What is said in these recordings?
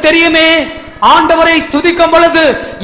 தெரியுமே, ஆண்டவரை துதிக்கும் பொழுது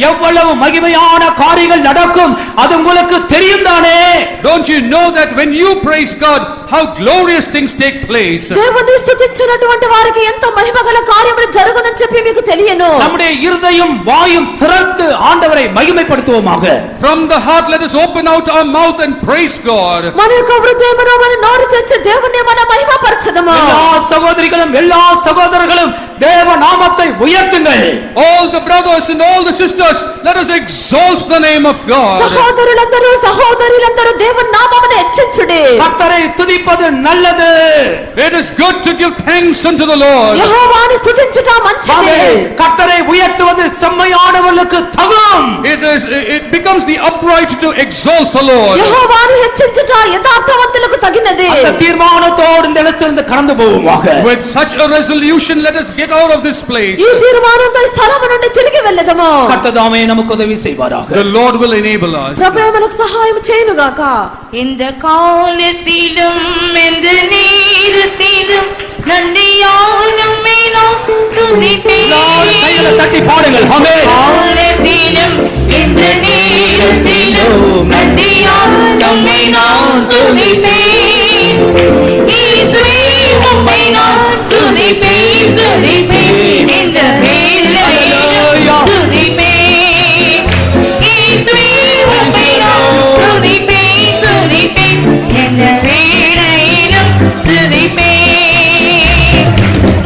எவ்வளவு மகிமையான காரியங்கள் நடக்கும், அது உங்களுக்கு தெரியும் தானே? Don't you know that when you praise God, how glorious things take place? దేవుని స్తుతించినటువంటి వారికి ఎంత మహిమగల కార్యములు జరుగునని చెప్పి మీకు తెలియను. நம்முடைய இருதயம் வாயும் திறந்து ஆண்டவரை மகிமைப்படுத்துவோமாக. From the heart let us open out our mouth and praise God. మన యొక్క హృదయమును మన నోరు తెరిచి దేవుని మన మహిమపరచుదాము. எல்லா సహోదరిகளும் எல்லா సహోదరர்களும் தேவ நாமத்தை உயர்த்துங்கள். All the brothers and all the sisters, let us exalt the name of God. సహోదరులందరూ సహోదరులందరూ దేవుని నామమును హెచ్చించుడి. கர்த்தரை துதிப்பது நல்லது. It is good to give thanks unto the Lord. యెహోవాను స్తుతించుట మంచిది. கர்த்தரை உயர்த்துவது செம்மையானவர்களுக்கு தகும். It becomes the upright to exalt the Lord. యెహోవాను హెచ్చించుట యథార్థవంతులకు తగినది. அந்த தீர்மானத்தோடு இந்த இடத்திலிருந்து கடந்து போவோமாக. With such a resolution, let us get out of this place. ఈ తీర్మానంతో ఈ స్థలము నుండి తిరిగి వెళ్ళదము. கர்த்ததாமே நமக்கு உதவி செய்வாராக. The Lord will enable us. ప్రభువే మనకు సహాయం చేయును గాక. இந்த காலத்திலும் இந்த நேரத்திலும் நன்றியாலும் மேலும் துதிப்பேன். கைகளை தட்டி பாடுங்கள். ஆமென். காலத்திலும் இந்த நேரத்திலும் நன்றியாலும் மேலும் துதிப்பேன். இயேசுவே உம்மை நான் துதிப்பேன் துதிப்பேன். இந்த வேளையிலும் துதிப்பேன். இயேசுவே உம்மை நான் துதிப்பேன் துதிப்பேன். இந்த வேளையிலும் துதிப்பேன்.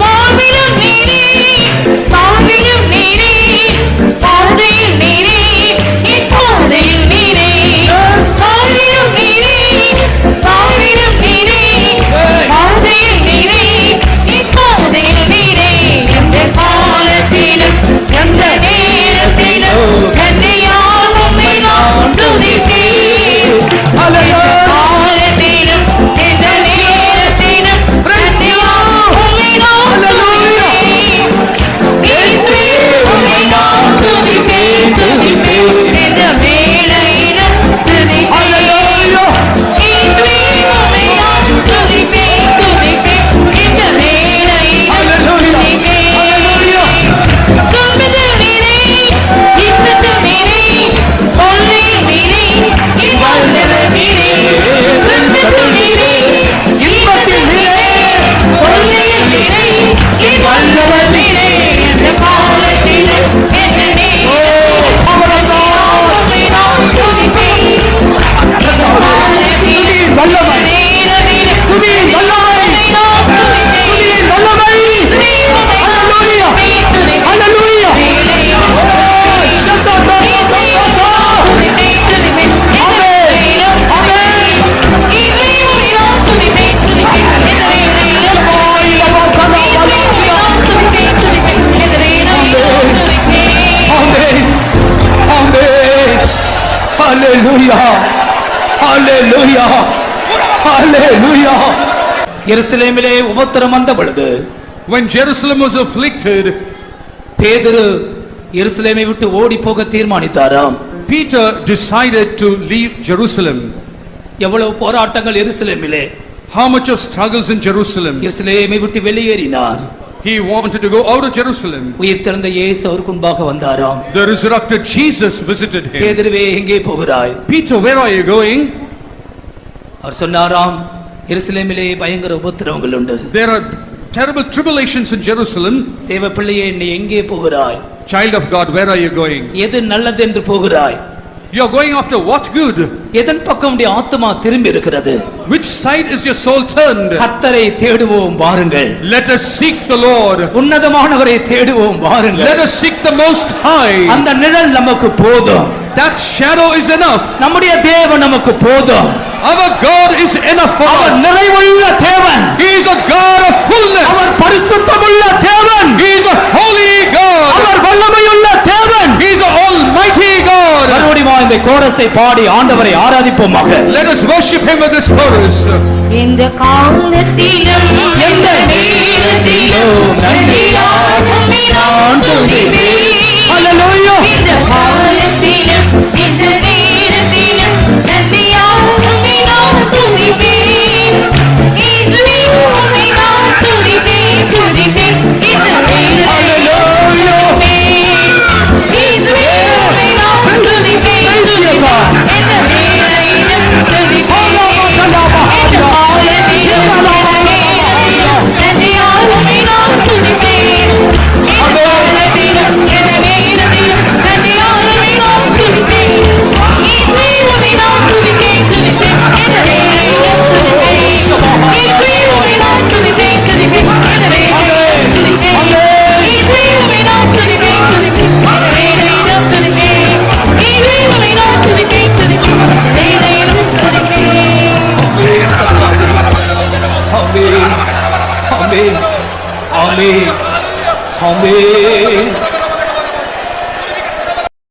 வாழ்விலும் நீரே வாழ்விலும் நீரே பாதையில் நீரே இப்போதையில் நீரே வாழ்விலும் நீரே வாழ்விலும் நீரே பாதையில் நீரே இப்போதையில் நீரே. எந்த காலத்திலும் எந்த நேரத்திலும் நன்றியால் உம்மை நான் துதிப்பேன். காலத்திலும் எந்த நேரத்திலும் நன்றியால் உம்மை நான் துதிப்பேன். இயேசுவே உம்மை நான் துதிப்பேன் துதிப்பேன். எந்த வேளையிலும் துதிப்பேன். இயேசுவே உம்மை நான் துதிப்பேன் துதிப்பேன். எந்த வேளையிலும் துதிப்பேன். துன்பத்தில் நீரே இன்பத்தில் நீரே ஒளியில் நீரே இவ்வல்லவர் நீரே. துன்பத்தில் நீரே இன்பத்தில் நீரே ஒளியில் நீரே இவ்வல்லவர் நீரே. எந்த காலத்திலும் எந்த நேரத்திலும் உம்மை நான் துதிப்பேன். வல்லமை. துதி வல்லமை. துதி வல்லமை. ஹalleluya. ஹalleluya. ஆமென். ஆமென். ஹalleluya. ஹalleluya. ஹalleluya. எருசலேமிலே உபத்திரம் வந்த பொழுது When Jerusalem was afflicted, பேதுரு எருசலேமை விட்டு ஓடி போக தீர்மானித்தாராம். Peter decided to leave Jerusalem. எவ்வளவு போராட்டங்கள் எருசலேமிலே. How much of struggles in Jerusalem? எருசலேமை விட்டு வெளியேறினார். He wanted to go out of Jerusalem. உயிர் திறந்த இயேசு அவருக்கு முன்பாக வந்தாராம். The resurrected Jesus visited him. பேதுருவே எங்கே போகிறாய்? Peter, where are you going? அவர் சொன்னாராம், எருசலேமிலே பயங்கர உபத்திரவங்கள் உண்டு. There are terrible tribulations in Jerusalem. தேவ பிள்ளையே, நீ எங்கே போகிறாய்? Child of God, where are you going? எது நல்லது என்று போகிறாய்? You are going after what good? எதன் பக்கம் உடைய ஆத்துமா திரும்பி இருக்கிறது? Which side is your soul turned? கர்த்தரை தேடுவோம் வாருங்கள். Let us seek the Lord. உன்னதமானவரை தேடுவோம் வாருங்கள். Let us seek the Most High. அந்த நிழல் நமக்கு போதும். That shadow is enough. நம்முடைய தேவன் நமக்கு போதும். Our God is enough for our us. நிறைவுள்ள தேவன். He is a God of fullness. அவர் பரிசுத்தமுள்ள தேவன். He is a holy God. அவர் வல்லமையுள்ள தேவன். He is an almighty God. மறுபடியும் இந்த கோரஸை பாடி ஆண்டவரை ஆராதிப்போமாக. Let us worship him with this chorus. இந்த காலத்திலும் எந்த நேரத்திலும் நன்றியால் உம்மை நான் துதிப்பேன். ஹalleluya. இந்த காலத்திலும் இந்த நேரத்திலும் நன்றியால் உம்மை நான் துதிப்பேன். இயேசுவே உம்மை நான் துதிப்பேன் துதிப்பேன். இந்த வேளையிலும் ஆமென்